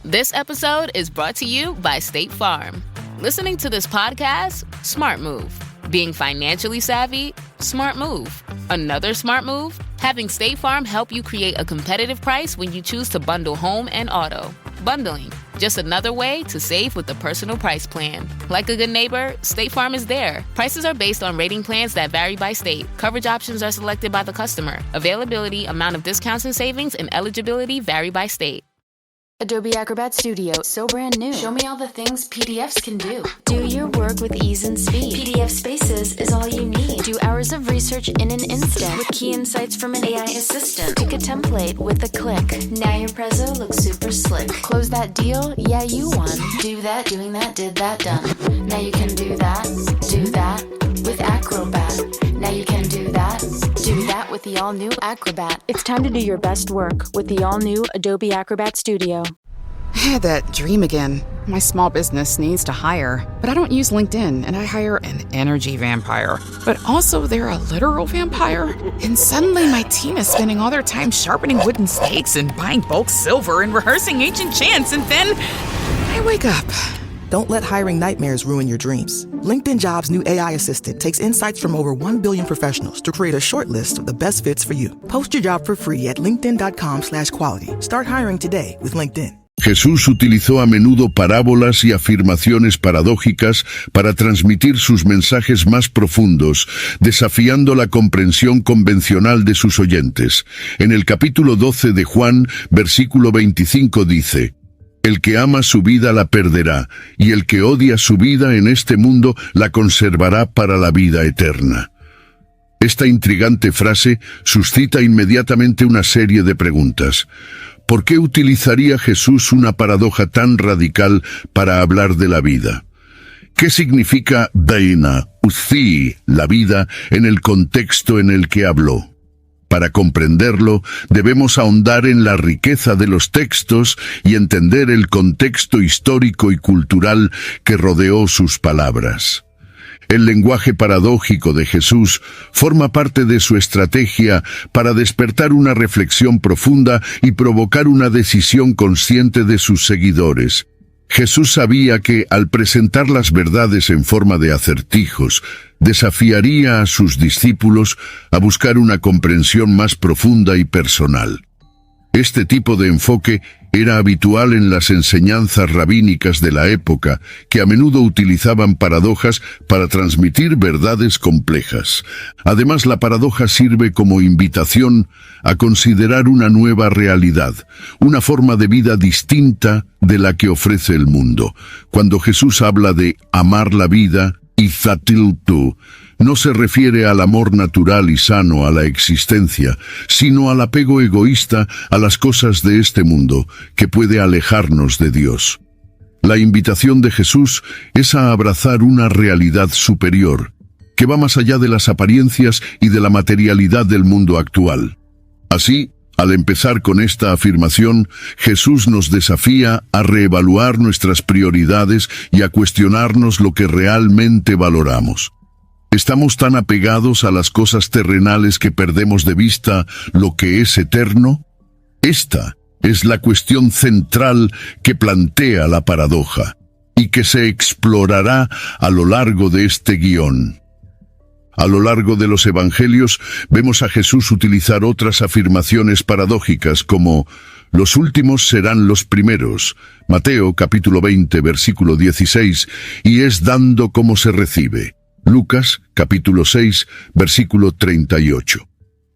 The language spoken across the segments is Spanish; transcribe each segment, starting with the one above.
This episode is brought to you by State Farm. Listening to this podcast? Smart move. Being financially savvy? Smart move. Another smart move? Having State Farm help you create a competitive price when you choose to bundle home and auto. Bundling, just another way to save with the Personal Price Plan. Like a good neighbor, State Farm is there. Prices are based on rating plans that vary by state. Coverage options are selected by the customer. Availability, amount of discounts and savings, and eligibility vary by state. Adobe Acrobat Studio, so brand new. Show me all the things PDFs can do. Do your work with ease and speed. PDF Spaces is all you need. Do hours of research in an instant with key insights from an AI assistant. Pick a template with a click. Now your prezzo looks super slick. Close that deal? Yeah, you won. Do that, doing that, did that, done. Now you can do that with Acrobat. Now you can do that with the all-new Acrobat. It's time to do your best work with the all-new Adobe Acrobat Studio. I had that dream again. My small business needs to hire, but I don't use LinkedIn, and I hire an energy vampire. But also, they're a literal vampire. And suddenly, my team is spending all their time sharpening wooden stakes and buying bulk silver and rehearsing ancient chants, and then I wake up. Don't let hiring nightmares ruin your dreams. LinkedIn Jobs' new AI assistant takes insights from over 1 billion professionals to create a short list of the best fits for you. Post your job for free at linkedin.com/quality. Start hiring today with LinkedIn. Jesús utilizó a menudo parábolas y afirmaciones paradójicas para transmitir sus mensajes más profundos, desafiando la comprensión convencional de sus oyentes. En el capítulo 12 de Juan, versículo 25 dice: El que ama su vida la perderá, y el que odia su vida en este mundo la conservará para la vida eterna. Esta intrigante frase suscita inmediatamente una serie de preguntas. ¿Por qué utilizaría Jesús una paradoja tan radical para hablar de la vida? ¿Qué significa daina, uthi, la vida, en el contexto en el que habló? Para comprenderlo, debemos ahondar en la riqueza de los textos y entender el contexto histórico y cultural que rodeó sus palabras. El lenguaje paradójico de Jesús forma parte de su estrategia para despertar una reflexión profunda y provocar una decisión consciente de sus seguidores. Jesús sabía que, al presentar las verdades en forma de acertijos, desafiaría a sus discípulos a buscar una comprensión más profunda y personal. Este tipo de enfoque era habitual en las enseñanzas rabínicas de la época, que a menudo utilizaban paradojas para transmitir verdades complejas. Además, la paradoja sirve como invitación a considerar una nueva realidad, una forma de vida distinta de la que ofrece el mundo. Cuando Jesús habla de amar la vida, Izatiltu, no se refiere al amor natural y sano a la existencia, sino al apego egoísta a las cosas de este mundo, que puede alejarnos de Dios. La invitación de Jesús es a abrazar una realidad superior, que va más allá de las apariencias y de la materialidad del mundo actual. Así, al empezar con esta afirmación, Jesús nos desafía a reevaluar nuestras prioridades y a cuestionarnos lo que realmente valoramos. ¿Estamos tan apegados a las cosas terrenales que perdemos de vista lo que es eterno? Esta es la cuestión central que plantea la paradoja y que se explorará a lo largo de este guión. A lo largo de los evangelios vemos a Jesús utilizar otras afirmaciones paradójicas como «Los últimos serán los primeros», Mateo capítulo 20 versículo 16, y es dando como se recibe, Lucas capítulo 6 versículo 38.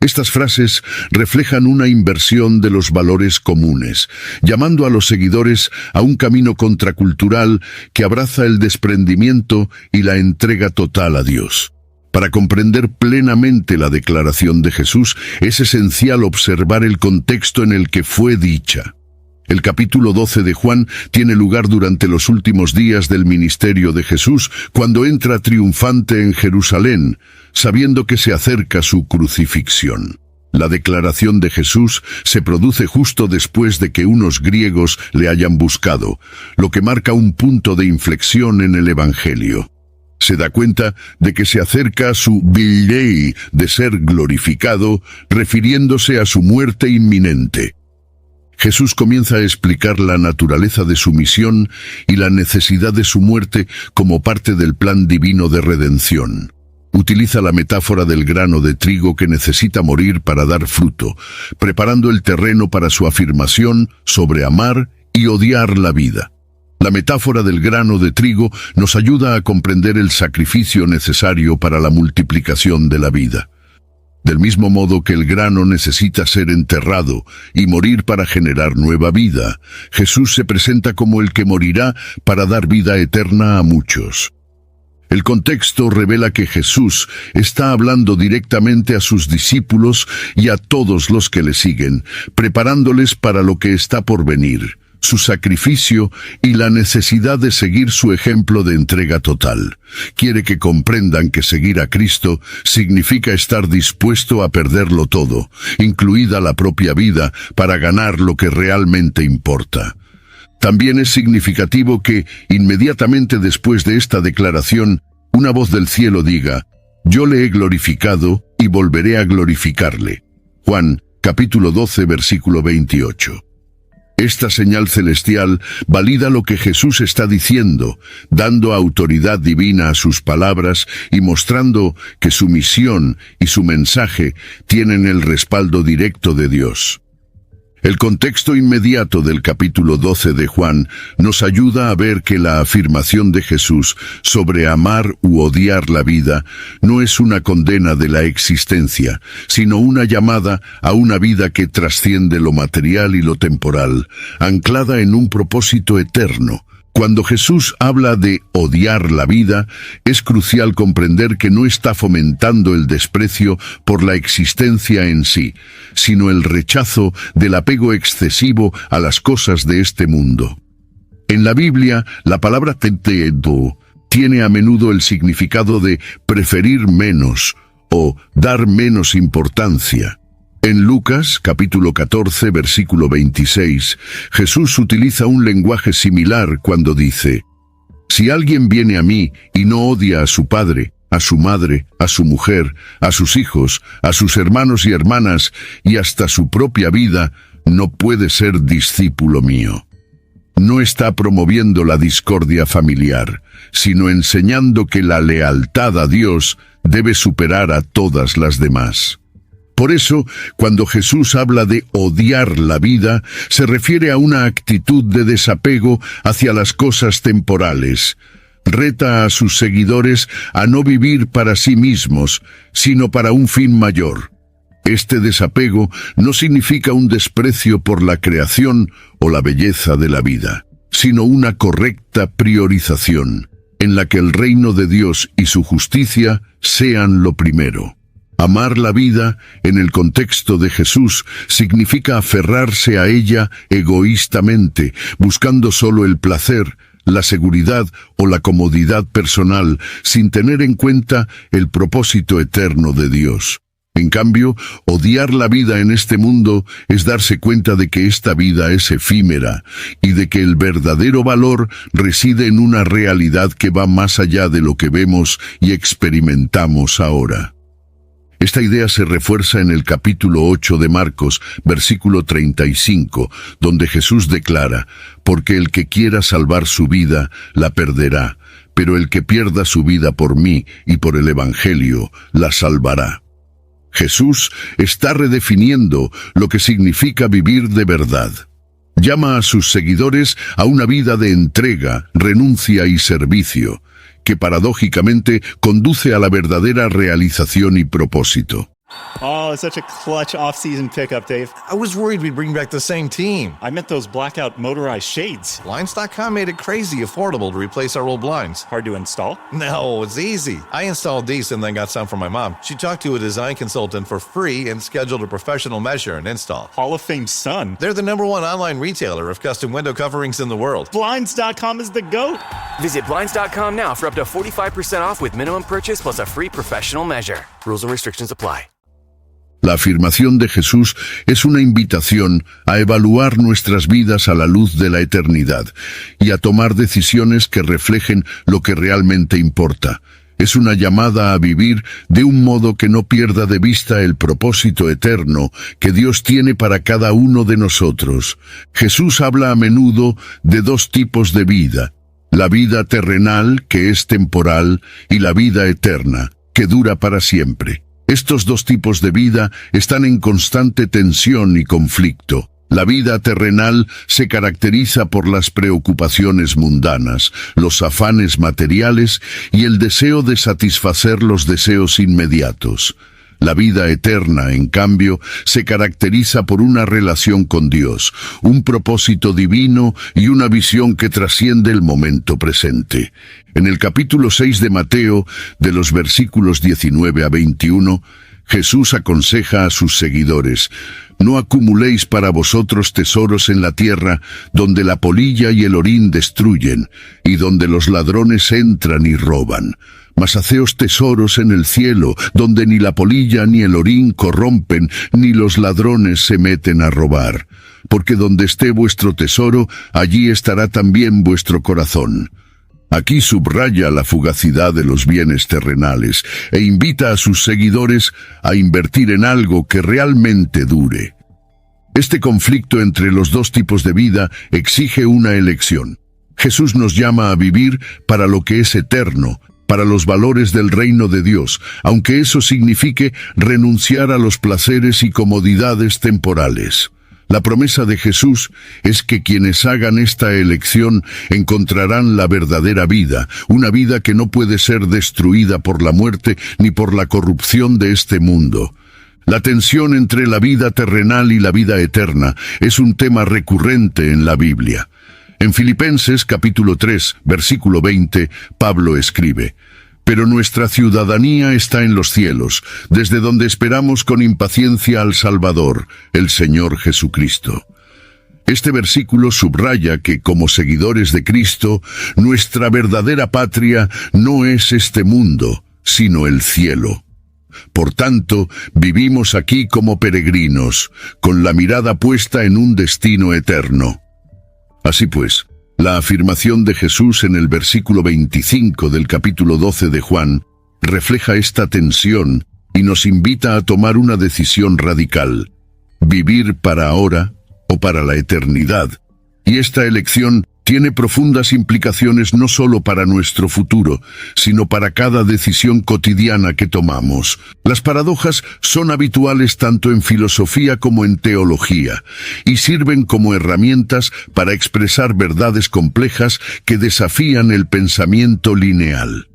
Estas frases reflejan una inversión de los valores comunes, llamando a los seguidores a un camino contracultural que abraza el desprendimiento y la entrega total a Dios. Para comprender plenamente la declaración de Jesús, es esencial observar el contexto en el que fue dicha. El capítulo 12 de Juan tiene lugar durante los últimos días del ministerio de Jesús, cuando entra triunfante en Jerusalén, sabiendo que se acerca su crucifixión. La declaración de Jesús se produce justo después de que unos griegos le hayan buscado, lo que marca un punto de inflexión en el Evangelio. Se da cuenta de que se acerca a su bilei de ser glorificado, refiriéndose a su muerte inminente. Jesús comienza a explicar la naturaleza de su misión y la necesidad de su muerte como parte del plan divino de redención. Utiliza la metáfora del grano de trigo que necesita morir para dar fruto, preparando el terreno para su afirmación sobre amar y odiar la vida. La metáfora del grano de trigo nos ayuda a comprender el sacrificio necesario para la multiplicación de la vida. Del mismo modo que el grano necesita ser enterrado y morir para generar nueva vida, Jesús se presenta como el que morirá para dar vida eterna a muchos. El contexto revela que Jesús está hablando directamente a sus discípulos y a todos los que le siguen, preparándoles para lo que está por venir, su sacrificio y la necesidad de seguir su ejemplo de entrega total. Quiere que comprendan que seguir a Cristo significa estar dispuesto a perderlo todo, incluida la propia vida, para ganar lo que realmente importa. También es significativo que, inmediatamente después de esta declaración, una voz del cielo diga: «Yo le he glorificado y volveré a glorificarle». Juan, capítulo 12, versículo 28. Esta señal celestial valida lo que Jesús está diciendo, dando autoridad divina a sus palabras y mostrando que su misión y su mensaje tienen el respaldo directo de Dios. El contexto inmediato del capítulo 12 de Juan nos ayuda a ver que la afirmación de Jesús sobre amar u odiar la vida no es una condena de la existencia, sino una llamada a una vida que trasciende lo material y lo temporal, anclada en un propósito eterno. Cuando Jesús habla de odiar la vida, es crucial comprender que no está fomentando el desprecio por la existencia en sí, sino el rechazo del apego excesivo a las cosas de este mundo. En la Biblia, la palabra tetedo tiene a menudo el significado de preferir menos o dar menos importancia. En Lucas, capítulo 14, versículo 26, Jesús utiliza un lenguaje similar cuando dice: «Si alguien viene a mí y no odia a su padre, a su madre, a su mujer, a sus hijos, a sus hermanos y hermanas y hasta su propia vida, no puede ser discípulo mío». No está promoviendo la discordia familiar, sino enseñando que la lealtad a Dios debe superar a todas las demás. Por eso, cuando Jesús habla de odiar la vida, se refiere a una actitud de desapego hacia las cosas temporales. Reta a sus seguidores a no vivir para sí mismos, sino para un fin mayor. Este desapego no significa un desprecio por la creación o la belleza de la vida, sino una correcta priorización, en la que el reino de Dios y su justicia sean lo primero. Amar la vida, en el contexto de Jesús, significa aferrarse a ella egoístamente, buscando solo el placer, la seguridad o la comodidad personal, sin tener en cuenta el propósito eterno de Dios. En cambio, odiar la vida en este mundo es darse cuenta de que esta vida es efímera y de que el verdadero valor reside en una realidad que va más allá de lo que vemos y experimentamos ahora. Esta idea se refuerza en el capítulo 8 de Marcos, versículo 35, donde Jesús declara: «Porque el que quiera salvar su vida, la perderá, pero el que pierda su vida por mí y por el Evangelio, la salvará». Jesús está redefiniendo lo que significa vivir de verdad. Llama a sus seguidores a una vida de entrega, renuncia y servicio, que paradójicamente conduce a la verdadera realización y propósito. Oh, it's such a clutch off-season pickup, Dave. I was worried we'd bring back the same team. I meant those blackout motorized shades. Blinds.com made it crazy affordable to replace our old blinds. Hard to install? No, it's easy. I installed these and then got some for my mom. She talked to a design consultant for free and scheduled a professional measure and install. Hall of Fame son. They're the #1 online retailer of custom window coverings in the world. Blinds.com is the GOAT. Visit Blinds.com now for up to 45% off with minimum purchase plus a free professional measure. Rules and restrictions apply. La afirmación de Jesús es una invitación a evaluar nuestras vidas a la luz de la eternidad y a tomar decisiones que reflejen lo que realmente importa. Es una llamada a vivir de un modo que no pierda de vista el propósito eterno que Dios tiene para cada uno de nosotros. Jesús habla a menudo de dos tipos de vida: la vida terrenal, que es temporal, y la vida eterna, que dura para siempre. Estos dos tipos de vida están en constante tensión y conflicto. La vida terrenal se caracteriza por las preocupaciones mundanas, los afanes materiales y el deseo de satisfacer los deseos inmediatos. La vida eterna, en cambio, se caracteriza por una relación con Dios, un propósito divino y una visión que trasciende el momento presente. En el capítulo 6 de Mateo, de los versículos 19 a 21, Jesús aconseja a sus seguidores: «No acumuléis para vosotros tesoros en la tierra, donde la polilla y el orín destruyen, y donde los ladrones entran y roban. Mas haceos tesoros en el cielo, donde ni la polilla ni el orín corrompen, ni los ladrones se meten a robar. Porque donde esté vuestro tesoro, allí estará también vuestro corazón». Aquí subraya la fugacidad de los bienes terrenales e invita a sus seguidores a invertir en algo que realmente dure. Este conflicto entre los dos tipos de vida exige una elección. Jesús nos llama a vivir para lo que es eterno, para los valores del reino de Dios, aunque eso signifique renunciar a los placeres y comodidades temporales. La promesa de Jesús es que quienes hagan esta elección encontrarán la verdadera vida, una vida que no puede ser destruida por la muerte ni por la corrupción de este mundo. La tensión entre la vida terrenal y la vida eterna es un tema recurrente en la Biblia. En Filipenses capítulo 3, versículo 20, Pablo escribe: «Pero nuestra ciudadanía está en los cielos, desde donde esperamos con impaciencia al Salvador, el Señor Jesucristo». Este versículo subraya que, como seguidores de Cristo, nuestra verdadera patria no es este mundo, sino el cielo. Por tanto, vivimos aquí como peregrinos, con la mirada puesta en un destino eterno. Así pues, la afirmación de Jesús en el versículo 25 del capítulo 12 de Juan refleja esta tensión y nos invita a tomar una decisión radical: vivir para ahora o para la eternidad. Y esta elección tiene profundas implicaciones no solo para nuestro futuro, sino para cada decisión cotidiana que tomamos. Las paradojas son habituales tanto en filosofía como en teología, y sirven como herramientas para expresar verdades complejas que desafían el pensamiento lineal.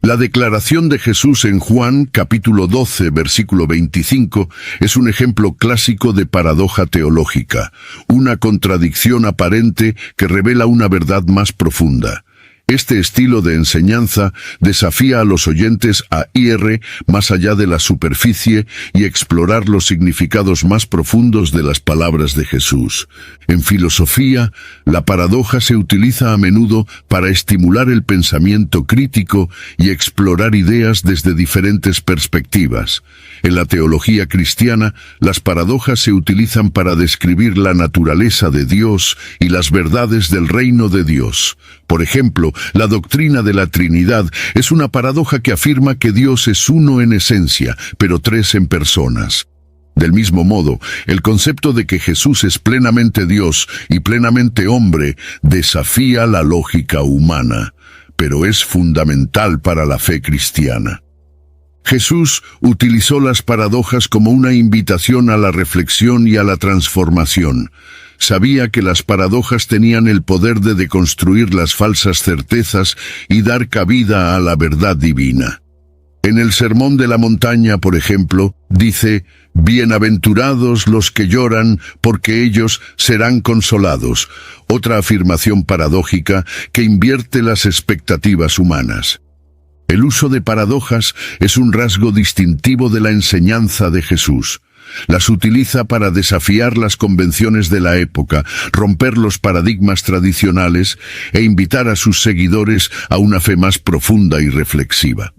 La declaración de Jesús en Juan, capítulo 12, versículo 25, es un ejemplo clásico de paradoja teológica, una contradicción aparente que revela una verdad más profunda. Este estilo de enseñanza desafía a los oyentes a ir más allá de la superficie y explorar los significados más profundos de las palabras de Jesús. En filosofía, la paradoja se utiliza a menudo para estimular el pensamiento crítico y explorar ideas desde diferentes perspectivas. En la teología cristiana, las paradojas se utilizan para describir la naturaleza de Dios y las verdades del reino de Dios. Por ejemplo, la doctrina de la Trinidad es una paradoja que afirma que Dios es uno en esencia, pero tres en personas. Del mismo modo, el concepto de que Jesús es plenamente Dios y plenamente hombre desafía la lógica humana, pero es fundamental para la fe cristiana. Jesús utilizó las paradojas como una invitación a la reflexión y a la transformación. Sabía que las paradojas tenían el poder de deconstruir las falsas certezas y dar cabida a la verdad divina. En el Sermón de la Montaña, por ejemplo, dice: «Bienaventurados los que lloran, porque ellos serán consolados», otra afirmación paradójica que invierte las expectativas humanas. El uso de paradojas es un rasgo distintivo de la enseñanza de Jesús. Las utiliza para desafiar las convenciones de la época, romper los paradigmas tradicionales e invitar a sus seguidores a una fe más profunda y reflexiva.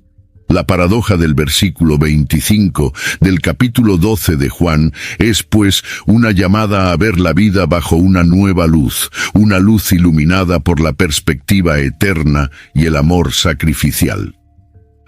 La paradoja del versículo 25 del capítulo 12 de Juan es, pues, una llamada a ver la vida bajo una nueva luz, una luz iluminada por la perspectiva eterna y el amor sacrificial.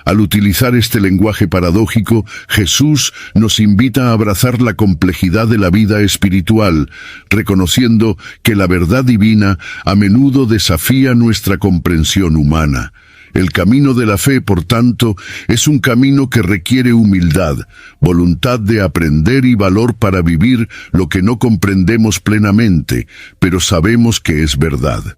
Al utilizar este lenguaje paradójico, Jesús nos invita a abrazar la complejidad de la vida espiritual, reconociendo que la verdad divina a menudo desafía nuestra comprensión humana. El camino de la fe, por tanto, es un camino que requiere humildad, voluntad de aprender y valor para vivir lo que no comprendemos plenamente, pero sabemos que es verdad.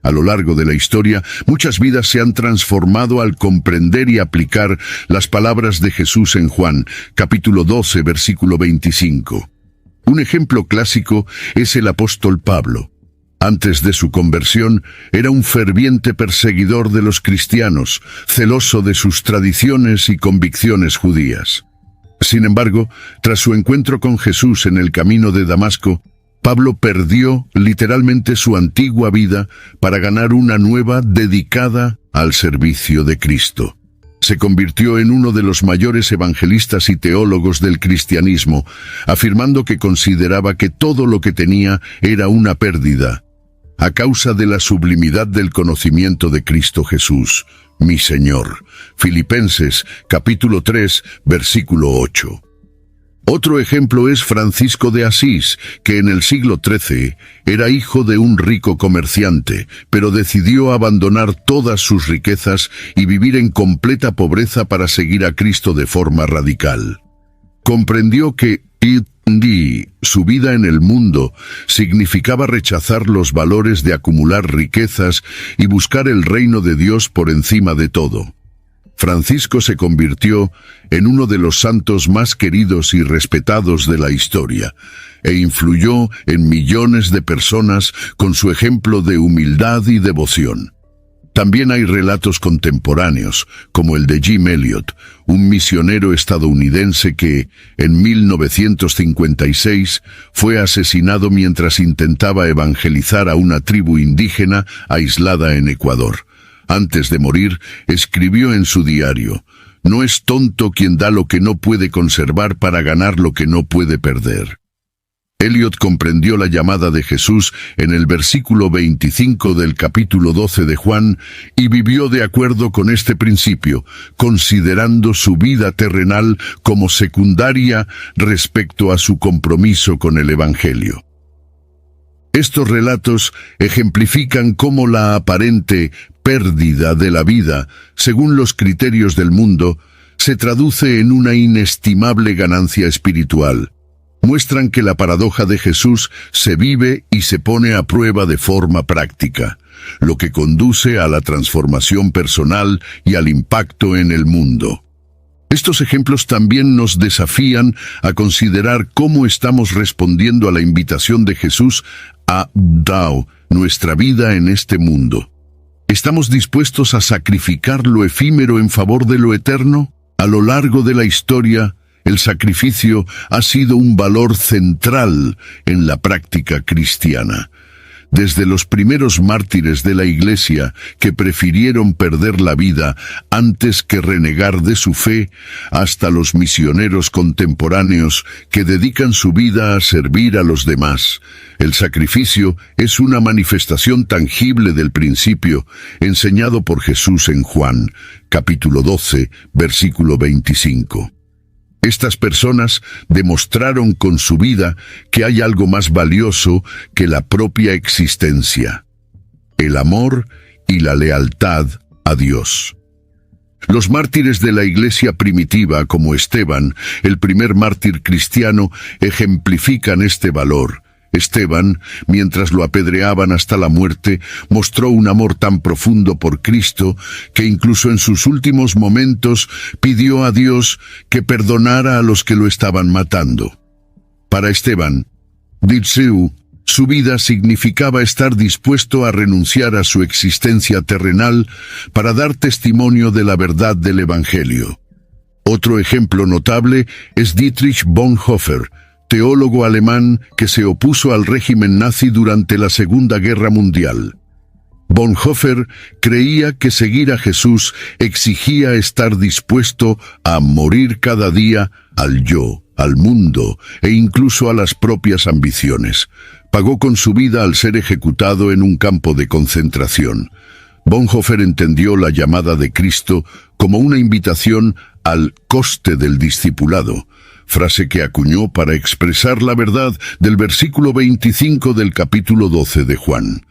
A lo largo de la historia, muchas vidas se han transformado al comprender y aplicar las palabras de Jesús en Juan, capítulo 12, versículo 25. Un ejemplo clásico es el apóstol Pablo. Antes de su conversión, era un ferviente perseguidor de los cristianos, celoso de sus tradiciones y convicciones judías. Sin embargo, tras su encuentro con Jesús en el camino de Damasco, Pablo perdió literalmente su antigua vida para ganar una nueva dedicada al servicio de Cristo. Se convirtió en uno de los mayores evangelistas y teólogos del cristianismo, afirmando que consideraba que todo lo que tenía era una pérdida, a causa de la sublimidad del conocimiento de Cristo Jesús, mi Señor. Filipenses, capítulo 3, versículo 8. Otro ejemplo es Francisco de Asís, que en el siglo XIII era hijo de un rico comerciante, pero decidió abandonar todas sus riquezas y vivir en completa pobreza para seguir a Cristo de forma radical. Comprendió que su vida en el mundo significaba rechazar los valores de acumular riquezas y buscar el reino de Dios por encima de todo. Francisco se convirtió en uno de los santos más queridos y respetados de la historia, e influyó en millones de personas con su ejemplo de humildad y devoción. También hay relatos contemporáneos, como el de Jim Elliot, un misionero estadounidense que, en 1956, fue asesinado mientras intentaba evangelizar a una tribu indígena aislada en Ecuador. Antes de morir, escribió en su diario: «No es tonto quien da lo que no puede conservar para ganar lo que no puede perder». Elliot comprendió la llamada de Jesús en el versículo 25 del capítulo 12 de Juan y vivió de acuerdo con este principio, considerando su vida terrenal como secundaria respecto a su compromiso con el Evangelio. Estos relatos ejemplifican cómo la aparente pérdida de la vida, según los criterios del mundo, se traduce en una inestimable ganancia espiritual. Muestran que la paradoja de Jesús se vive y se pone a prueba de forma práctica, lo que conduce a la transformación personal y al impacto en el mundo. Estos ejemplos también nos desafían a considerar cómo estamos respondiendo a la invitación de Jesús a dar nuestra vida en este mundo. ¿Estamos dispuestos a sacrificar lo efímero en favor de lo eterno? A lo largo de la historia, el sacrificio ha sido un valor central en la práctica cristiana. Desde los primeros mártires de la Iglesia que prefirieron perder la vida antes que renegar de su fe, hasta los misioneros contemporáneos que dedican su vida a servir a los demás. El sacrificio es una manifestación tangible del principio enseñado por Jesús en Juan, capítulo 12, versículo 25. Estas personas demostraron con su vida que hay algo más valioso que la propia existencia: el amor y la lealtad a Dios. Los mártires de la Iglesia primitiva, como Esteban, el primer mártir cristiano, ejemplifican este valor. Esteban, mientras lo apedreaban hasta la muerte, mostró un amor tan profundo por Cristo que incluso en sus últimos momentos pidió a Dios que perdonara a los que lo estaban matando. Para Esteban, su vida significaba estar dispuesto a renunciar a su existencia terrenal para dar testimonio de la verdad del Evangelio. Otro ejemplo notable es Dietrich Bonhoeffer, teólogo alemán que se opuso al régimen nazi durante la Segunda Guerra Mundial. Bonhoeffer creía que seguir a Jesús exigía estar dispuesto a morir cada día al yo, al mundo e incluso a las propias ambiciones. Pagó con su vida al ser ejecutado en un campo de concentración. Bonhoeffer entendió la llamada de Cristo como una invitación al coste del discipulado, frase que acuñó para expresar la verdad del versículo 25 del capítulo 12 de Juan.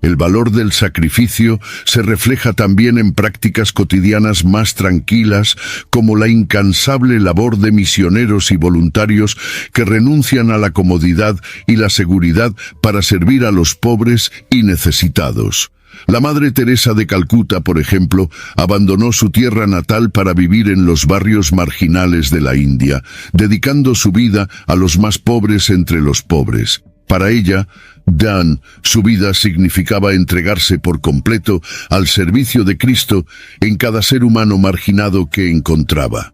El valor del sacrificio se refleja también en prácticas cotidianas más tranquilas, como la incansable labor de misioneros y voluntarios que renuncian a la comodidad y la seguridad para servir a los pobres y necesitados. La Madre Teresa de Calcuta, por ejemplo, abandonó su tierra natal para vivir en los barrios marginales de la India, dedicando su vida a los más pobres entre los pobres. Para ella, Dan, su vida significaba entregarse por completo al servicio de Cristo en cada ser humano marginado que encontraba.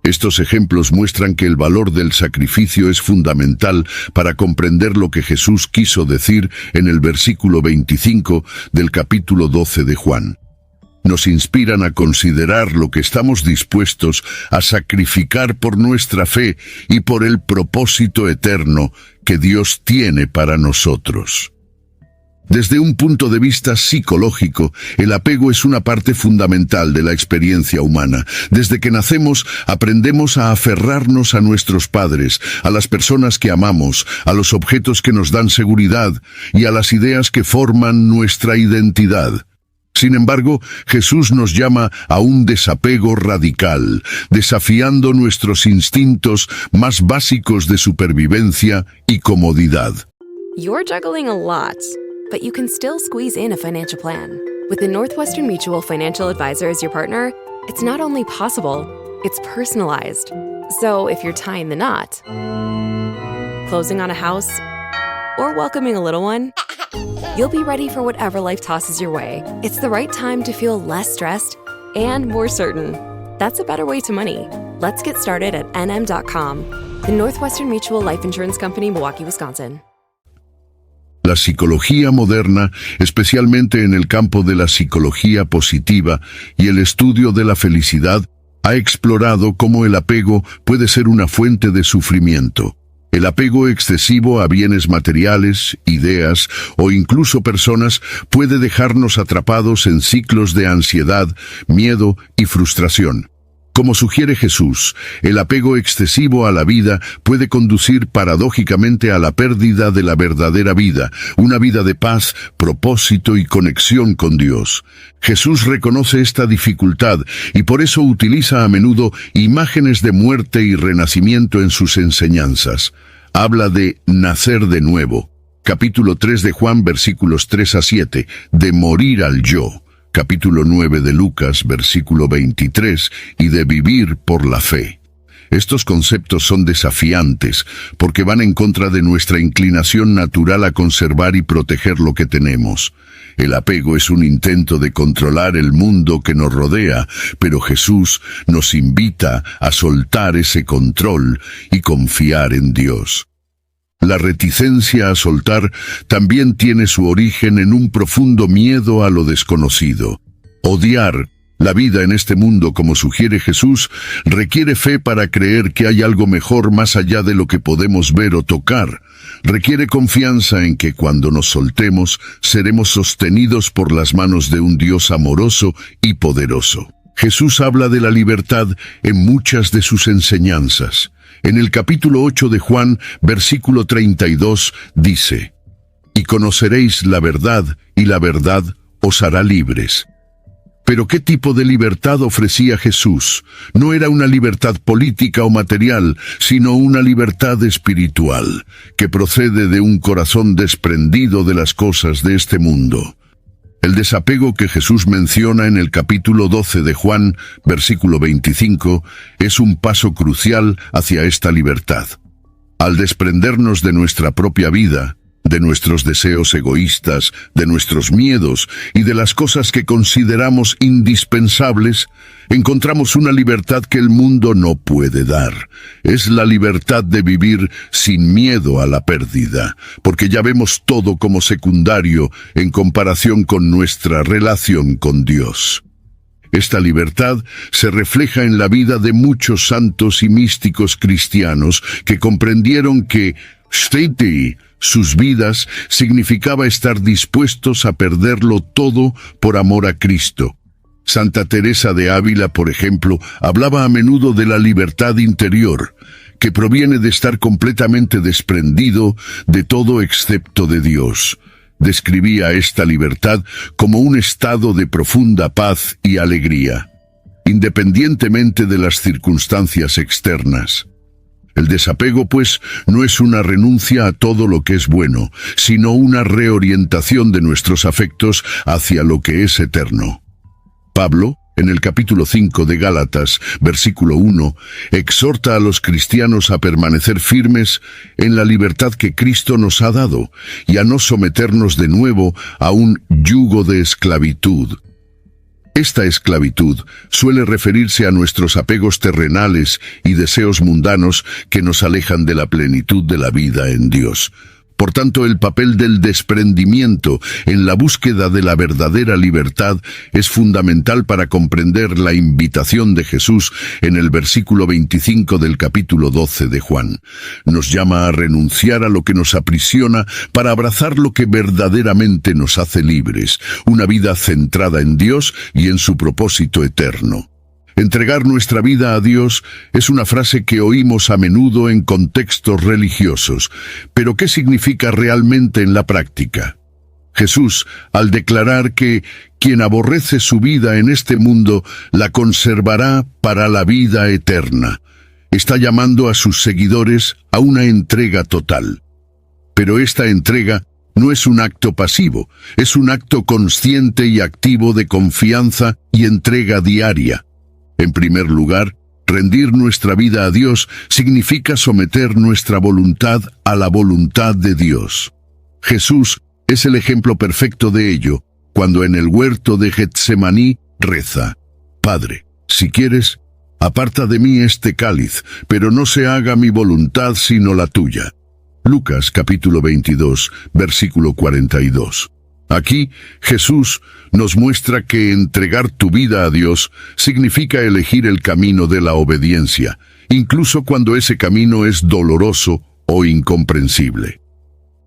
Estos ejemplos muestran que el valor del sacrificio es fundamental para comprender lo que Jesús quiso decir en el versículo 25 del capítulo 12 de Juan. Nos inspiran a considerar lo que estamos dispuestos a sacrificar por nuestra fe y por el propósito eterno que Dios tiene para nosotros. Desde un punto de vista psicológico, el apego es una parte fundamental de la experiencia humana. Desde que nacemos, aprendemos a aferrarnos a nuestros padres, a las personas que amamos, a los objetos que nos dan seguridad y a las ideas que forman nuestra identidad. Sin embargo, Jesús nos llama a un desapego radical, desafiando nuestros instintos más básicos de supervivencia y comodidad. You're juggling a lot, but you can still squeeze in a financial plan. With the Northwestern Mutual Financial Advisor as your partner, it's not only possible, it's personalized. So if you're tying the knot, closing on a house, or welcoming a little one, you'll be ready for whatever life tosses your way. It's the right time to feel less stressed and more certain. That's a better way to money. Let's get started at nm.com. The Northwestern Mutual Life Insurance Company, Milwaukee, Wisconsin. La psicología moderna, especialmente en el campo de la psicología positiva y el estudio de la felicidad, ha explorado cómo el apego puede ser una fuente de sufrimiento. El apego excesivo a bienes materiales, ideas o incluso personas puede dejarnos atrapados en ciclos de ansiedad, miedo y frustración. Como sugiere Jesús, el apego excesivo a la vida puede conducir paradójicamente a la pérdida de la verdadera vida, una vida de paz, propósito y conexión con Dios. Jesús reconoce esta dificultad y por eso utiliza a menudo imágenes de muerte y renacimiento en sus enseñanzas. Habla de nacer de nuevo, capítulo 3 de Juan, versículos 3 a 7, de morir al yo. Capítulo 9 de Lucas, versículo 23, y de vivir por la fe. Estos conceptos son desafiantes porque van en contra de nuestra inclinación natural a conservar y proteger lo que tenemos. El apego es un intento de controlar el mundo que nos rodea, pero Jesús nos invita a soltar ese control y confiar en Dios. La reticencia a soltar también tiene su origen en un profundo miedo a lo desconocido. Odiar la vida en este mundo, como sugiere Jesús, requiere fe para creer que hay algo mejor más allá de lo que podemos ver o tocar. Requiere confianza en que cuando nos soltemos, seremos sostenidos por las manos de un Dios amoroso y poderoso. Jesús habla de la libertad en muchas de sus enseñanzas. En el capítulo 8 de Juan, versículo 32, dice: «Y conoceréis la verdad, y la verdad os hará libres». Pero ¿qué tipo de libertad ofrecía Jesús? No era una libertad política o material, sino una libertad espiritual, que procede de un corazón desprendido de las cosas de este mundo. El desapego que Jesús menciona en el capítulo 12 de Juan, versículo 25, es un paso crucial hacia esta libertad. Al desprendernos de nuestra propia vida, de nuestros deseos egoístas, de nuestros miedos y de las cosas que consideramos indispensables, encontramos una libertad que el mundo no puede dar. Es la libertad de vivir sin miedo a la pérdida, porque ya vemos todo como secundario en comparación con nuestra relación con Dios. Esta libertad se refleja en la vida de muchos santos y místicos cristianos que comprendieron que «Steiti, sus vidas, significaba estar dispuestos a perderlo todo por amor a Cristo. Santa Teresa de Ávila, por ejemplo, hablaba a menudo de la libertad interior, que proviene de estar completamente desprendido de todo excepto de Dios. Describía esta libertad como un estado de profunda paz y alegría, independientemente de las circunstancias externas. El desapego, pues, no es una renuncia a todo lo que es bueno, sino una reorientación de nuestros afectos hacia lo que es eterno. Pablo, en el capítulo 5 de Gálatas, versículo 1, exhorta a los cristianos a permanecer firmes en la libertad que Cristo nos ha dado y a no someternos de nuevo a un yugo de esclavitud. Esta esclavitud suele referirse a nuestros apegos terrenales y deseos mundanos que nos alejan de la plenitud de la vida en Dios. Por tanto, el papel del desprendimiento en la búsqueda de la verdadera libertad es fundamental para comprender la invitación de Jesús en el versículo 25 del capítulo 12 de Juan. Nos llama a renunciar a lo que nos aprisiona para abrazar lo que verdaderamente nos hace libres, una vida centrada en Dios y en su propósito eterno. Entregar nuestra vida a Dios es una frase que oímos a menudo en contextos religiosos, pero ¿qué significa realmente en la práctica? Jesús, al declarar que quien aborrece su vida en este mundo la conservará para la vida eterna, está llamando a sus seguidores a una entrega total. Pero esta entrega no es un acto pasivo, es un acto consciente y activo de confianza y entrega diaria. En primer lugar, rendir nuestra vida a Dios significa someter nuestra voluntad a la voluntad de Dios. Jesús es el ejemplo perfecto de ello, cuando en el huerto de Getsemaní reza: Padre, si quieres, aparta de mí este cáliz, pero no se haga mi voluntad sino la tuya. Lucas capítulo 22, versículo 42. Aquí, Jesús nos muestra que entregar tu vida a Dios significa elegir el camino de la obediencia, incluso cuando ese camino es doloroso o incomprensible.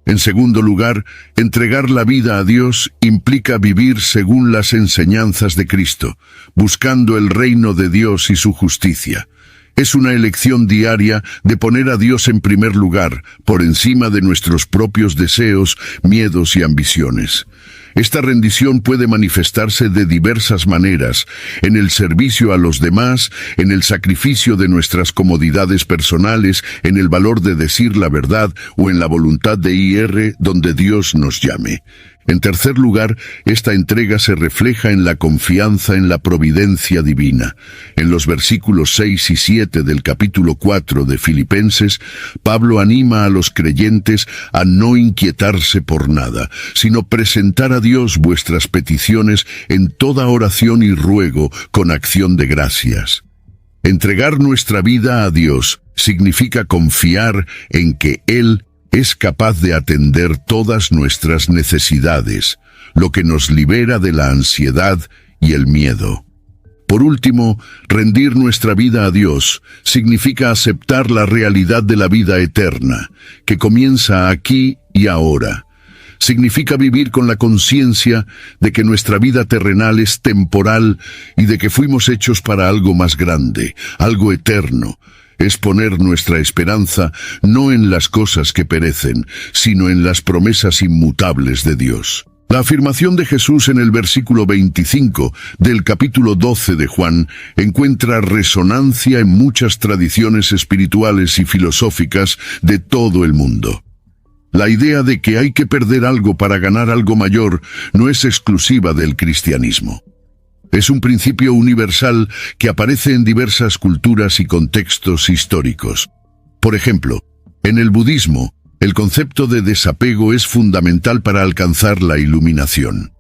En segundo lugar, entregar la vida a Dios implica vivir según las enseñanzas de Cristo, buscando el reino de Dios y su justicia. Es una elección diaria de poner a Dios en primer lugar, por encima de nuestros propios deseos, miedos y ambiciones. Esta rendición puede manifestarse de diversas maneras, en el servicio a los demás, en el sacrificio de nuestras comodidades personales, en el valor de decir la verdad o en la voluntad de ir donde Dios nos llame. En tercer lugar, esta entrega se refleja en la confianza en la providencia divina. En los versículos 6 y 7 del capítulo 4 de Filipenses, Pablo anima a los creyentes a no inquietarse por nada, sino presentar a Dios vuestras peticiones en toda oración y ruego con acción de gracias. Entregar nuestra vida a Dios significa confiar en que Él es capaz de atender todas nuestras necesidades, lo que nos libera de la ansiedad y el miedo. Por último, rendir nuestra vida a Dios significa aceptar la realidad de la vida eterna, que comienza aquí y ahora. Significa vivir con la conciencia de que nuestra vida terrenal es temporal y de que fuimos hechos para algo más grande, algo eterno. Es poner nuestra esperanza no en las cosas que perecen, sino en las promesas inmutables de Dios. La afirmación de Jesús en el versículo 25 del capítulo 12 de Juan encuentra resonancia en muchas tradiciones espirituales y filosóficas de todo el mundo. La idea de que hay que perder algo para ganar algo mayor no es exclusiva del cristianismo. Es un principio universal que aparece en diversas culturas y contextos históricos. Por ejemplo, en el budismo, el concepto de desapego es fundamental para alcanzar la iluminación.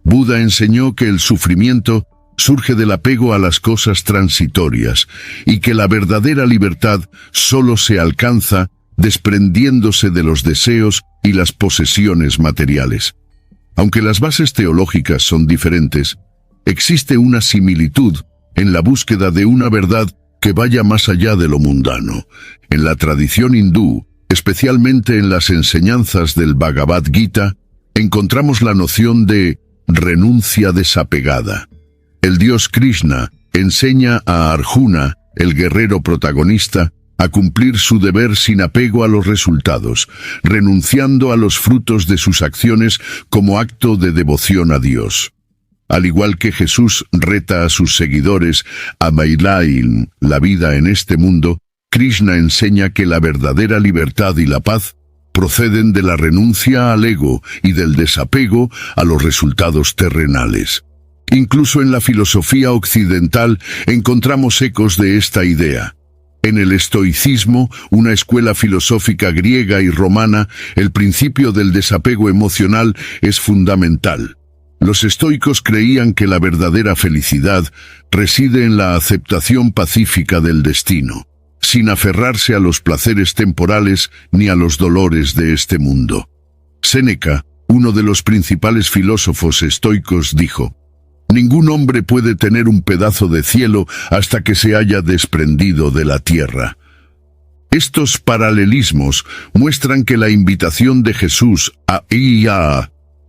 Buda enseñó que el sufrimiento surge del apego a las cosas transitorias y que la verdadera libertad solo se alcanza desprendiéndose de los deseos y las posesiones materiales. Aunque las bases teológicas son diferentes, existe una similitud en la búsqueda de una verdad que vaya más allá de lo mundano. En la tradición hindú, Especialmente en las enseñanzas del Bhagavad Gita, encontramos la noción de renuncia desapegada. El dios Krishna enseña a Arjuna, el guerrero protagonista, a cumplir su deber sin apego a los resultados, renunciando a los frutos de sus acciones como acto de devoción a Dios. Al igual que Jesús reta a sus seguidores a bailar la vida en este mundo, Krishna enseña que la verdadera libertad y la paz proceden de la renuncia al ego y del desapego a los resultados terrenales. Incluso en la filosofía occidental encontramos ecos de esta idea. En el estoicismo, una escuela filosófica griega y romana, el principio del desapego emocional es fundamental. Los estoicos creían que la verdadera felicidad reside en la aceptación pacífica del destino, sin aferrarse a los placeres temporales ni a los dolores de este mundo. Séneca, uno de los principales filósofos estoicos, dijo: «Ningún hombre puede tener un pedazo de cielo hasta que se haya desprendido de la tierra». Estos paralelismos muestran que la invitación de Jesús a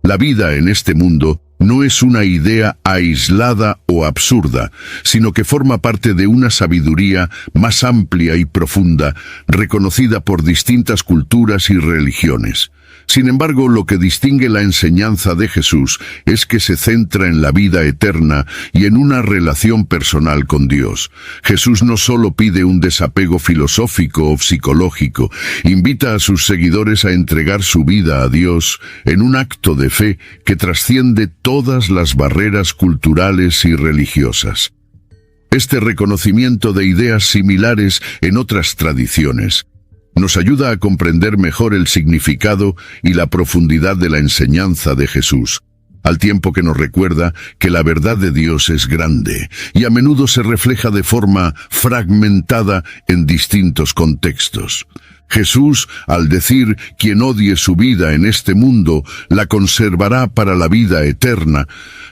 la vida en este mundo no es una idea aislada o absurda, sino que forma parte de una sabiduría más amplia y profunda, reconocida por distintas culturas y religiones. Sin embargo, lo que distingue la enseñanza de Jesús es que se centra en la vida eterna y en una relación personal con Dios. Jesús no solo pide un desapego filosófico o psicológico, invita a sus seguidores a entregar su vida a Dios en un acto de fe que trasciende todas las barreras culturales y religiosas. Este reconocimiento de ideas similares en otras tradiciones nos ayuda a comprender mejor el significado y la profundidad de la enseñanza de Jesús, al tiempo que nos recuerda que la verdad de Dios es grande y a menudo se refleja de forma fragmentada en distintos contextos. Jesús, al decir: «Quien odie su vida en este mundo, la conservará para la vida eterna»,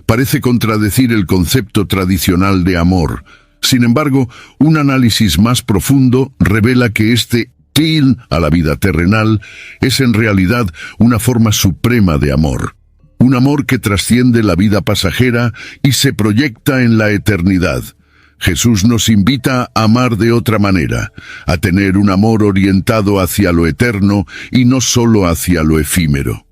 parece contradecir el concepto tradicional de amor. Sin embargo, un análisis más profundo revela que este a la vida terrenal es en realidad una forma suprema de amor, un amor que trasciende la vida pasajera y se proyecta en la eternidad. Jesús nos invita a amar de otra manera, a tener un amor orientado hacia lo eterno y no solo hacia lo efímero.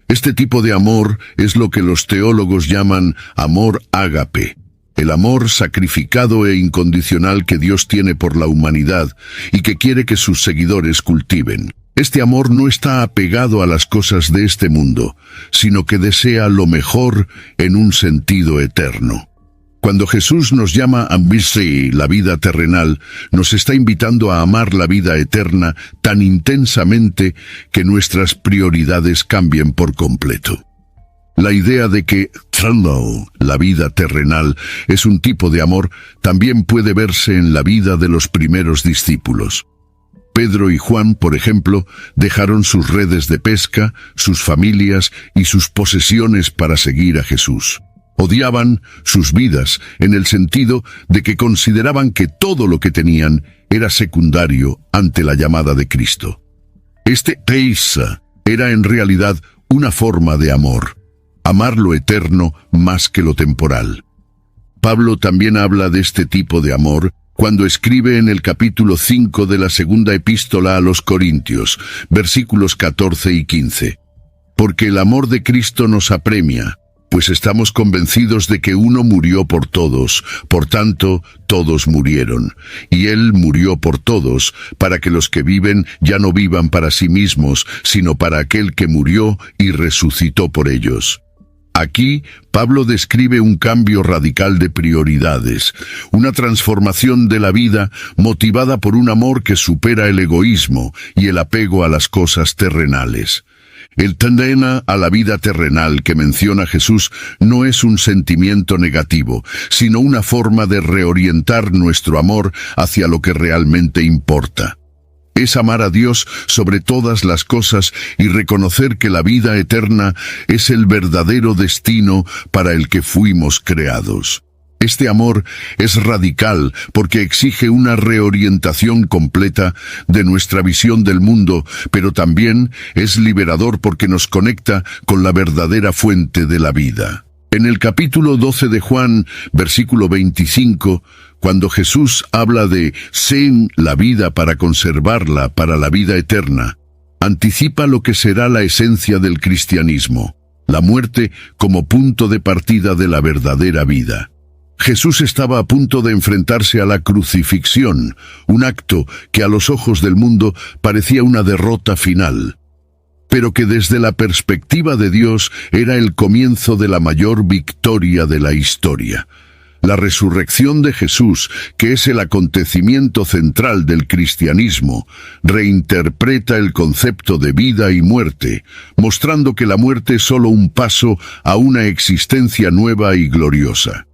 Este tipo de amor es lo que los teólogos llaman amor ágape, el amor sacrificado e incondicional que Dios tiene por la humanidad y que quiere que sus seguidores cultiven. Este amor no está apegado a las cosas de este mundo, sino que desea lo mejor en un sentido eterno. Cuando Jesús nos llama a vivir la vida terrenal, nos está invitando a amar la vida eterna tan intensamente que nuestras prioridades cambien por completo. La idea de que la vida terrenal es un tipo de amor también puede verse en la vida de los primeros discípulos. Pedro y Juan, por ejemplo, dejaron sus redes de pesca, sus familias y sus posesiones para seguir a Jesús. Odiaban sus vidas en el sentido de que consideraban que todo lo que tenían era secundario ante la llamada de Cristo. Este teisa era en realidad una forma de amor. Amar lo eterno más que lo temporal. Pablo también habla de este tipo de amor cuando escribe en el capítulo 5 de la segunda epístola a los Corintios, versículos 14 y 15. Porque el amor de Cristo nos apremia, pues estamos convencidos de que uno murió por todos, por tanto, todos murieron. Y Él murió por todos, para que los que viven ya no vivan para sí mismos, sino para aquel que murió y resucitó por ellos. Aquí, Pablo describe un cambio radical de prioridades, una transformación de la vida motivada por un amor que supera el egoísmo y el apego a las cosas terrenales. El tendena a la vida terrenal que menciona Jesús no es un sentimiento negativo, sino una forma de reorientar nuestro amor hacia lo que realmente importa. Es amar a Dios sobre todas las cosas y reconocer que la vida eterna es el verdadero destino para el que fuimos creados. Este amor es radical porque exige una reorientación completa de nuestra visión del mundo, pero también es liberador porque nos conecta con la verdadera fuente de la vida. En el capítulo 12 de Juan, versículo 25, cuando Jesús habla de «Sen la vida para conservarla para la vida eterna», anticipa lo que será la esencia del cristianismo, la muerte como punto de partida de la verdadera vida. Jesús estaba a punto de enfrentarse a la crucifixión, un acto que a los ojos del mundo parecía una derrota final, pero que desde la perspectiva de Dios era el comienzo de la mayor victoria de la historia. La resurrección de Jesús, que es el acontecimiento central del cristianismo, reinterpreta el concepto de vida y muerte, mostrando que la muerte es solo un paso a una existencia nueva y gloriosa.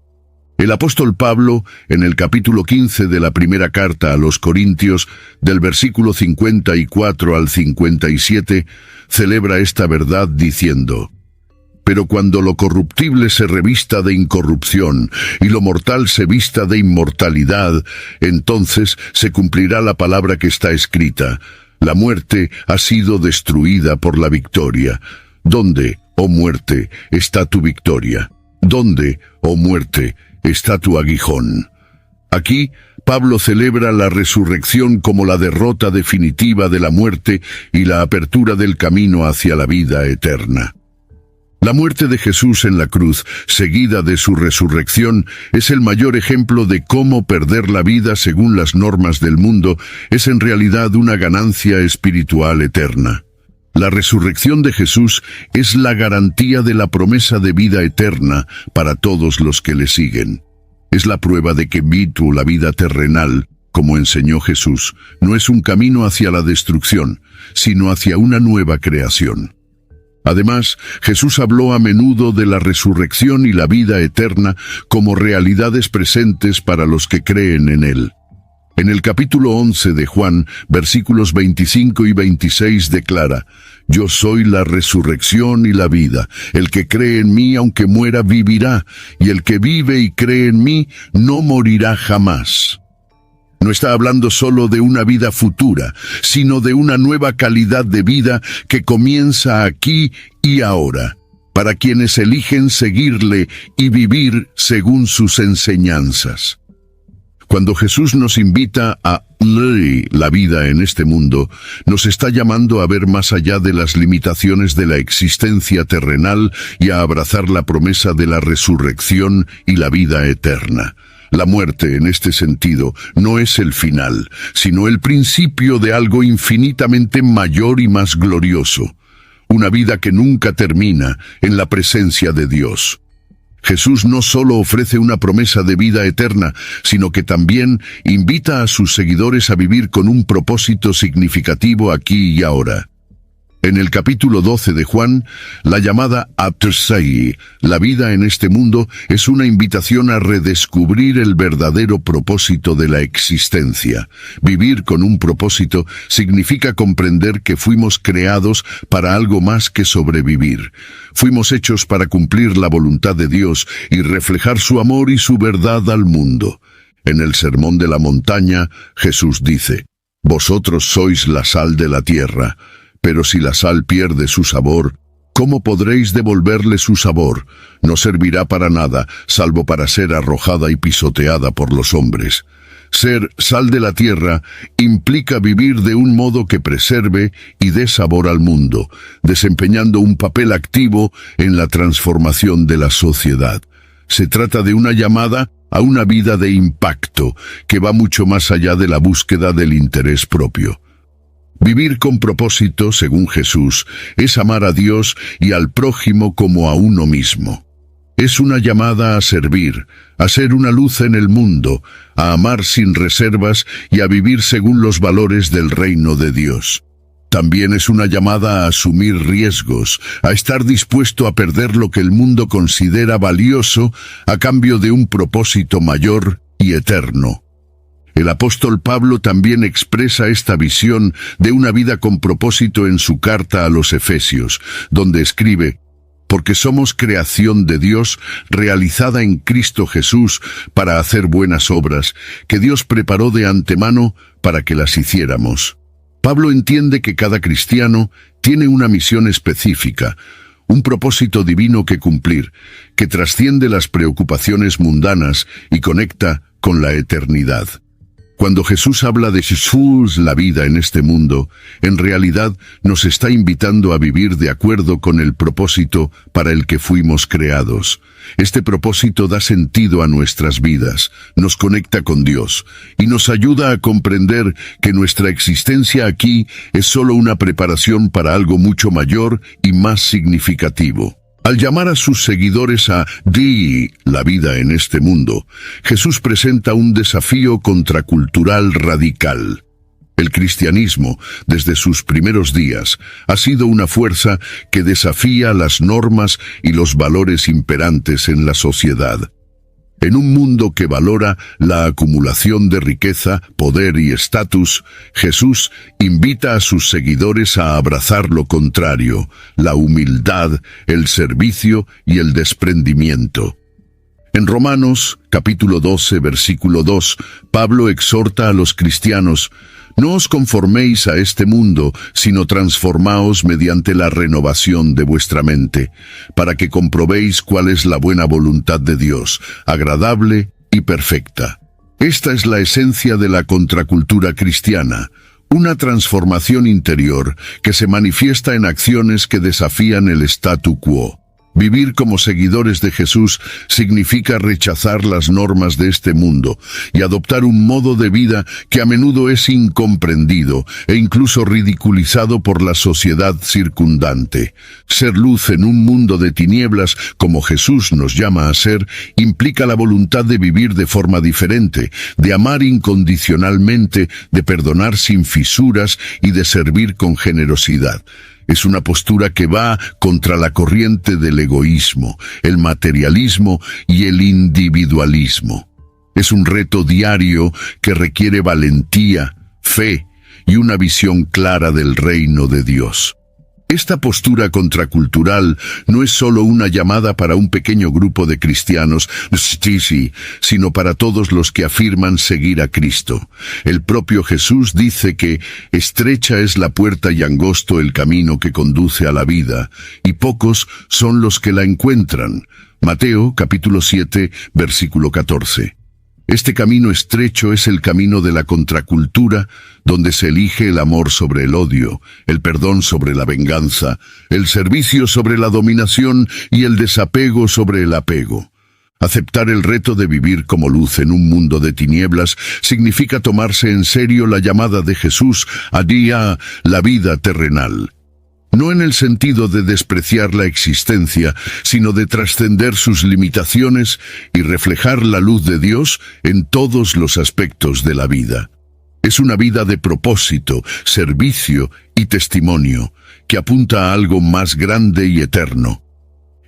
El apóstol Pablo, en el capítulo 15 de la primera carta a los Corintios, del versículo 54 al 57, celebra esta verdad diciendo: «Pero cuando lo corruptible se revista de incorrupción y lo mortal se vista de inmortalidad, entonces se cumplirá la palabra que está escrita: la muerte ha sido destruida por la victoria. ¿Dónde, oh muerte, está tu victoria? ¿Dónde, oh muerte, está tu aguijón?» Aquí, Pablo celebra la resurrección como la derrota definitiva de la muerte y la apertura del camino hacia la vida eterna. La muerte de Jesús en la cruz, seguida de su resurrección, es el mayor ejemplo de cómo perder la vida según las normas del mundo es en realidad una ganancia espiritual eterna. La resurrección de Jesús es la garantía de la promesa de vida eterna para todos los que le siguen. Es la prueba de que la vida terrenal, como enseñó Jesús, no es un camino hacia la destrucción, sino hacia una nueva creación. Además, Jesús habló a menudo de la resurrección y la vida eterna como realidades presentes para los que creen en Él. En el capítulo 11 de Juan, versículos 25 y 26 declara: «Yo soy la resurrección y la vida. El que cree en mí, aunque muera, vivirá, y el que vive y cree en mí, no morirá jamás». No está hablando solo de una vida futura, sino de una nueva calidad de vida que comienza aquí y ahora, para quienes eligen seguirle y vivir según sus enseñanzas. Cuando Jesús nos invita a vivir la vida en este mundo, nos está llamando a ver más allá de las limitaciones de la existencia terrenal y a abrazar la promesa de la resurrección y la vida eterna. La muerte, en este sentido, no es el final, sino el principio de algo infinitamente mayor y más glorioso. Una vida que nunca termina en la presencia de Dios. Jesús no solo ofrece una promesa de vida eterna, sino que también invita a sus seguidores a vivir con un propósito significativo aquí y ahora. En el capítulo 12 de Juan, la llamada Aptersei, la vida en este mundo, es una invitación a redescubrir el verdadero propósito de la existencia. Vivir con un propósito significa comprender que fuimos creados para algo más que sobrevivir. Fuimos hechos para cumplir la voluntad de Dios y reflejar su amor y su verdad al mundo. En el Sermón de la Montaña, Jesús dice: «Vosotros sois la sal de la tierra. Pero si la sal pierde su sabor, ¿cómo podréis devolverle su sabor? No servirá para nada, salvo para ser arrojada y pisoteada por los hombres». Ser sal de la tierra implica vivir de un modo que preserve y dé sabor al mundo, desempeñando un papel activo en la transformación de la sociedad. Se trata de una llamada a una vida de impacto que va mucho más allá de la búsqueda del interés propio. Vivir con propósito, según Jesús, es amar a Dios y al prójimo como a uno mismo. Es una llamada a servir, a ser una luz en el mundo, a amar sin reservas y a vivir según los valores del reino de Dios. También es una llamada a asumir riesgos, a estar dispuesto a perder lo que el mundo considera valioso a cambio de un propósito mayor y eterno. El apóstol Pablo también expresa esta visión de una vida con propósito en su carta a los Efesios, donde escribe: porque somos creación de Dios realizada en Cristo Jesús para hacer buenas obras, que Dios preparó de antemano para que las hiciéramos. Pablo entiende que cada cristiano tiene una misión específica, un propósito divino que cumplir, que trasciende las preocupaciones mundanas y conecta con la eternidad. Cuando Jesús habla de Jesús, la vida en este mundo, en realidad nos está invitando a vivir de acuerdo con el propósito para el que fuimos creados. Este propósito da sentido a nuestras vidas, nos conecta con Dios y nos ayuda a comprender que nuestra existencia aquí es solo una preparación para algo mucho mayor y más significativo. Al llamar a sus seguidores a vivir la vida en este mundo, Jesús presenta un desafío contracultural radical. El cristianismo, desde sus primeros días, ha sido una fuerza que desafía las normas y los valores imperantes en la sociedad. En un mundo que valora la acumulación de riqueza, poder y estatus, Jesús invita a sus seguidores a abrazar lo contrario, la humildad, el servicio y el desprendimiento. En Romanos, capítulo 12, versículo 2, Pablo exhorta a los cristianos: «No os conforméis a este mundo, sino transformaos mediante la renovación de vuestra mente, para que comprobéis cuál es la buena voluntad de Dios, agradable y perfecta». Esta es la esencia de la contracultura cristiana, una transformación interior que se manifiesta en acciones que desafían el statu quo. Vivir como seguidores de Jesús significa rechazar las normas de este mundo y adoptar un modo de vida que a menudo es incomprendido e incluso ridiculizado por la sociedad circundante. Ser luz en un mundo de tinieblas, como Jesús nos llama a ser, implica la voluntad de vivir de forma diferente, de amar incondicionalmente, de perdonar sin fisuras y de servir con generosidad. Es una postura que va contra la corriente del egoísmo, el materialismo y el individualismo. Es un reto diario que requiere valentía, fe y una visión clara del reino de Dios. Esta postura contracultural no es solo una llamada para un pequeño grupo de cristianos, sino para todos los que afirman seguir a Cristo. El propio Jesús dice que estrecha es la puerta y angosto el camino que conduce a la vida, y pocos son los que la encuentran. Mateo, capítulo 7, versículo 14. Este camino estrecho es el camino de la contracultura, donde se elige el amor sobre el odio, el perdón sobre la venganza, el servicio sobre la dominación y el desapego sobre el apego. Aceptar el reto de vivir como luz en un mundo de tinieblas significa tomarse en serio la llamada de Jesús a la vida terrenal. No en el sentido de despreciar la existencia, sino de trascender sus limitaciones y reflejar la luz de Dios en todos los aspectos de la vida. Es una vida de propósito, servicio y testimonio, que apunta a algo más grande y eterno.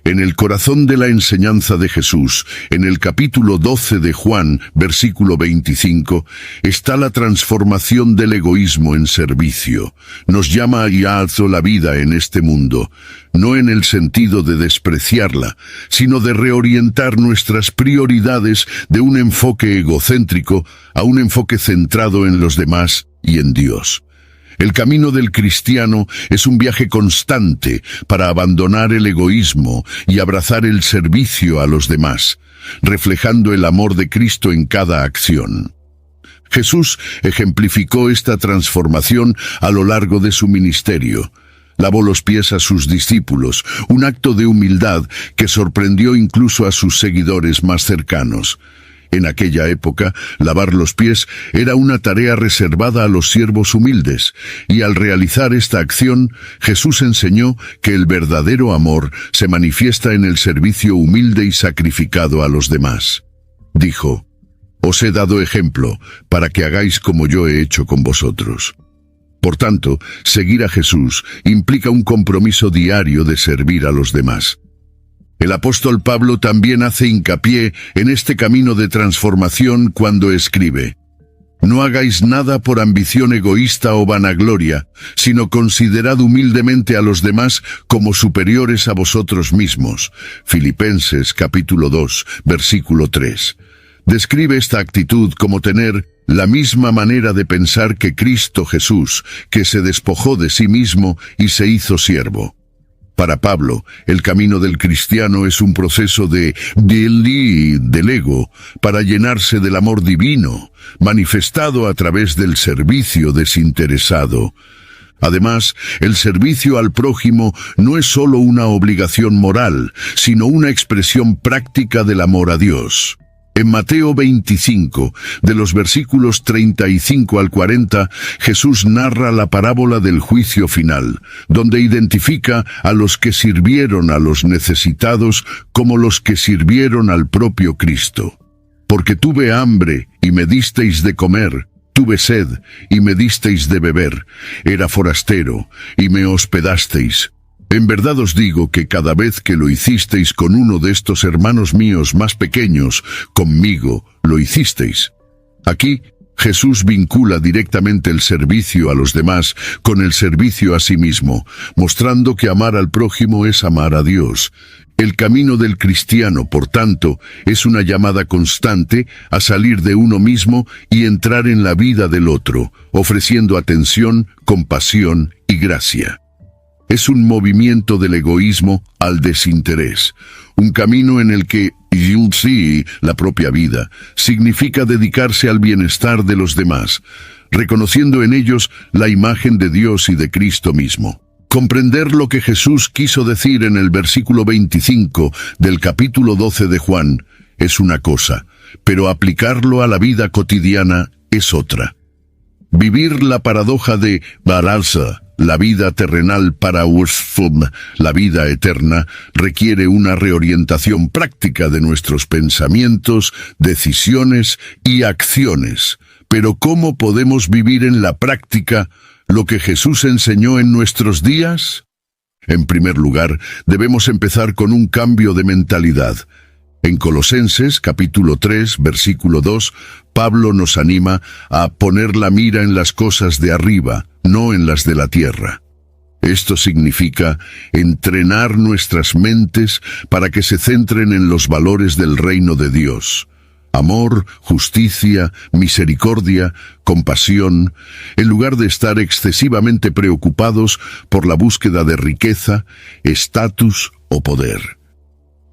En el corazón de la enseñanza de Jesús, en el capítulo 12 de Juan, versículo 25, está la transformación del egoísmo en servicio. Nos llama a la vida en este mundo, no en el sentido de despreciarla, sino de reorientar nuestras prioridades de un enfoque egocéntrico a un enfoque centrado en los demás y en Dios. El camino del cristiano es un viaje constante para abandonar el egoísmo y abrazar el servicio a los demás, reflejando el amor de Cristo en cada acción. Jesús ejemplificó esta transformación a lo largo de su ministerio. Lavó los pies a sus discípulos, un acto de humildad que sorprendió incluso a sus seguidores más cercanos. En aquella época, lavar los pies era una tarea reservada a los siervos humildes, y al realizar esta acción, Jesús enseñó que el verdadero amor se manifiesta en el servicio humilde y sacrificado a los demás. Dijo: «Os he dado ejemplo para que hagáis como yo he hecho con vosotros». Por tanto, seguir a Jesús implica un compromiso diario de servir a los demás. El apóstol Pablo también hace hincapié en este camino de transformación cuando escribe: No hagáis nada por ambición egoísta o vanagloria, sino considerad humildemente a los demás como superiores a vosotros mismos. Filipenses capítulo 2, versículo 3. Describe esta actitud como tener la misma manera de pensar que Cristo Jesús, que se despojó de sí mismo y se hizo siervo. Para Pablo, el camino del cristiano es un proceso del ego para llenarse del amor divino, manifestado a través del servicio desinteresado. Además, el servicio al prójimo no es solo una obligación moral, sino una expresión práctica del amor a Dios. En Mateo 25, de los versículos 35 al 40, Jesús narra la parábola del juicio final, donde identifica a los que sirvieron a los necesitados como los que sirvieron al propio Cristo. Porque tuve hambre y me disteis de comer, tuve sed y me disteis de beber, era forastero y me hospedasteis. En verdad os digo que cada vez que lo hicisteis con uno de estos hermanos míos más pequeños, conmigo lo hicisteis. Aquí, Jesús vincula directamente el servicio a los demás con el servicio a sí mismo, mostrando que amar al prójimo es amar a Dios. El camino del cristiano, por tanto, es una llamada constante a salir de uno mismo y entrar en la vida del otro, ofreciendo atención, compasión y gracia. Es un movimiento del egoísmo al desinterés, un camino en el que la propia vida significa dedicarse al bienestar de los demás, reconociendo en ellos la imagen de Dios y de Cristo mismo. Comprender lo que Jesús quiso decir en el versículo 25 del capítulo 12 de Juan es una cosa, pero aplicarlo a la vida cotidiana es otra. Vivir la paradoja de Baralsa, la vida terrenal para Ursfum, la vida eterna, requiere una reorientación práctica de nuestros pensamientos, decisiones y acciones. Pero ¿cómo podemos vivir en la práctica lo que Jesús enseñó en nuestros días? En primer lugar, debemos empezar con un cambio de mentalidad. En Colosenses, capítulo 3, versículo 2, Pablo nos anima a poner la mira en las cosas de arriba, no en las de la tierra. Esto significa entrenar nuestras mentes para que se centren en los valores del reino de Dios. Amor, justicia, misericordia, compasión, en lugar de estar excesivamente preocupados por la búsqueda de riqueza, estatus o poder.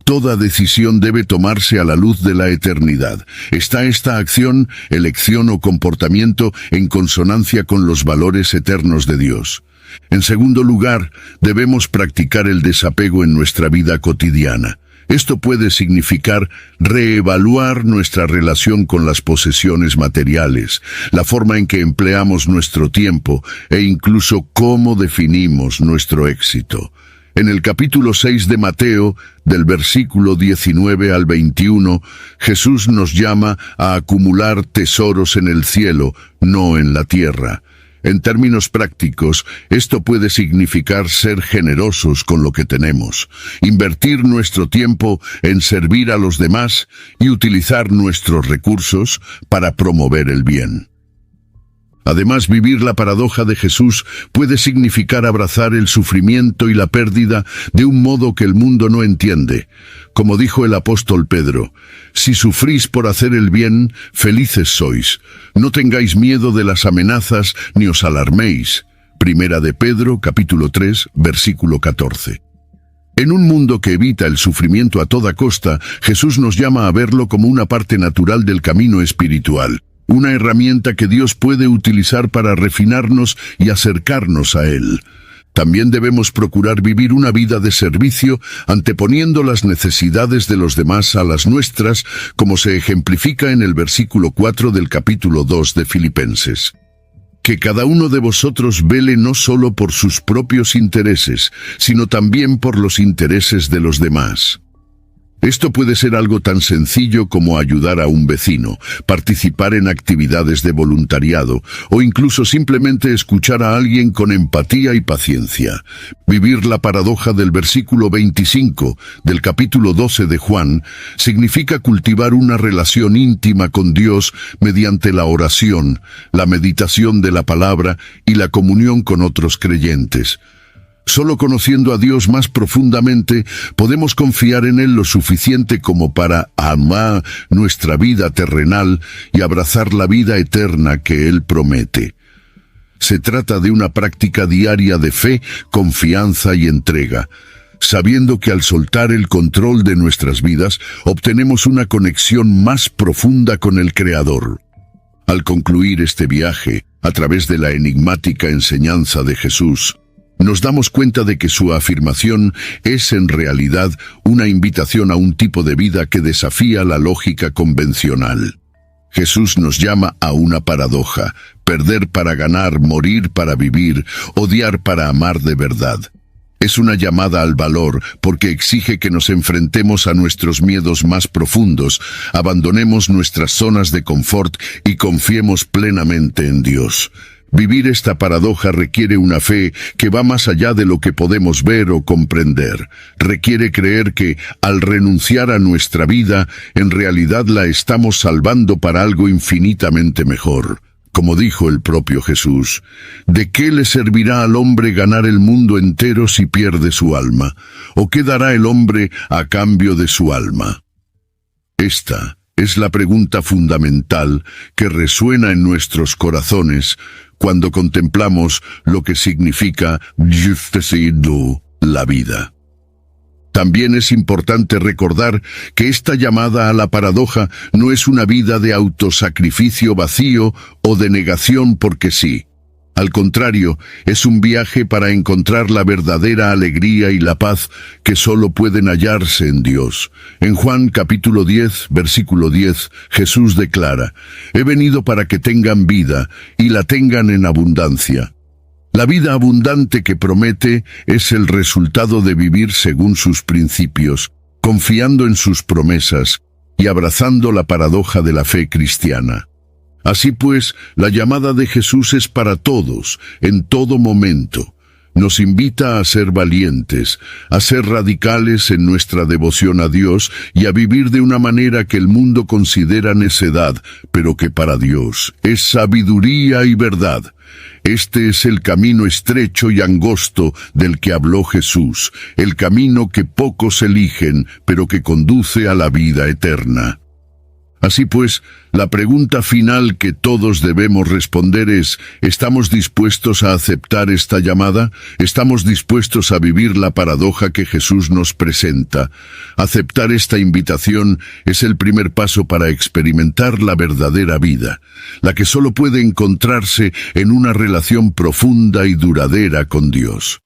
Toda decisión debe tomarse a la luz de la eternidad. ¿Está esta acción, elección o comportamiento en consonancia con los valores eternos de Dios? En segundo lugar, debemos practicar el desapego en nuestra vida cotidiana. Esto puede significar reevaluar nuestra relación con las posesiones materiales, la forma en que empleamos nuestro tiempo e incluso cómo definimos nuestro éxito. En el capítulo 6 de Mateo, del versículo 19 al 21, Jesús nos llama a acumular tesoros en el cielo, no en la tierra. En términos prácticos, esto puede significar ser generosos con lo que tenemos, invertir nuestro tiempo en servir a los demás y utilizar nuestros recursos para promover el bien. Además, vivir la paradoja de Jesús puede significar abrazar el sufrimiento y la pérdida de un modo que el mundo no entiende. Como dijo el apóstol Pedro, si sufrís por hacer el bien, felices sois. No tengáis miedo de las amenazas ni os alarméis. Primera de Pedro, capítulo 3, versículo 14. En un mundo que evita el sufrimiento a toda costa, Jesús nos llama a verlo como una parte natural del camino espiritual. Una herramienta que Dios puede utilizar para refinarnos y acercarnos a Él. También debemos procurar vivir una vida de servicio, anteponiendo las necesidades de los demás a las nuestras, como se ejemplifica en el versículo 4 del capítulo 2 de Filipenses. Que cada uno de vosotros vele no solo por sus propios intereses, sino también por los intereses de los demás. Esto puede ser algo tan sencillo como ayudar a un vecino, participar en actividades de voluntariado o incluso simplemente escuchar a alguien con empatía y paciencia. Vivir la paradoja del versículo 25 del capítulo 12 de Juan significa cultivar una relación íntima con Dios mediante la oración, la meditación de la palabra y la comunión con otros creyentes. Solo conociendo a Dios más profundamente podemos confiar en Él lo suficiente como para amar nuestra vida terrenal y abrazar la vida eterna que Él promete. Se trata de una práctica diaria de fe, confianza y entrega, sabiendo que al soltar el control de nuestras vidas obtenemos una conexión más profunda con el Creador. Al concluir este viaje, a través de la enigmática enseñanza de Jesús, nos damos cuenta de que su afirmación es en realidad una invitación a un tipo de vida que desafía la lógica convencional. Jesús nos llama a una paradoja: perder para ganar, morir para vivir, odiar para amar de verdad. Es una llamada al valor porque exige que nos enfrentemos a nuestros miedos más profundos, abandonemos nuestras zonas de confort y confiemos plenamente en Dios. Vivir esta paradoja requiere una fe que va más allá de lo que podemos ver o comprender. Requiere creer que, al renunciar a nuestra vida, en realidad la estamos salvando para algo infinitamente mejor. Como dijo el propio Jesús, ¿de qué le servirá al hombre ganar el mundo entero si pierde su alma? ¿O qué dará el hombre a cambio de su alma? Esta es la pregunta fundamental que resuena en nuestros corazones cuando contemplamos lo que significa la vida. También es importante recordar que esta llamada a la paradoja no es una vida de autosacrificio vacío o de negación porque sí. Al contrario, es un viaje para encontrar la verdadera alegría y la paz que solo pueden hallarse en Dios. En Juan capítulo 10, versículo 10, Jesús declara: «He venido para que tengan vida y la tengan en abundancia». La vida abundante que promete es el resultado de vivir según sus principios, confiando en sus promesas y abrazando la paradoja de la fe cristiana. Así pues, la llamada de Jesús es para todos, en todo momento. Nos invita a ser valientes, a ser radicales en nuestra devoción a Dios y a vivir de una manera que el mundo considera necedad, pero que para Dios es sabiduría y verdad. Este es el camino estrecho y angosto del que habló Jesús, el camino que pocos eligen, pero que conduce a la vida eterna. Así pues, la pregunta final que todos debemos responder es: ¿estamos dispuestos a aceptar esta llamada? ¿Estamos dispuestos a vivir la paradoja que Jesús nos presenta? Aceptar esta invitación es el primer paso para experimentar la verdadera vida, la que solo puede encontrarse en una relación profunda y duradera con Dios.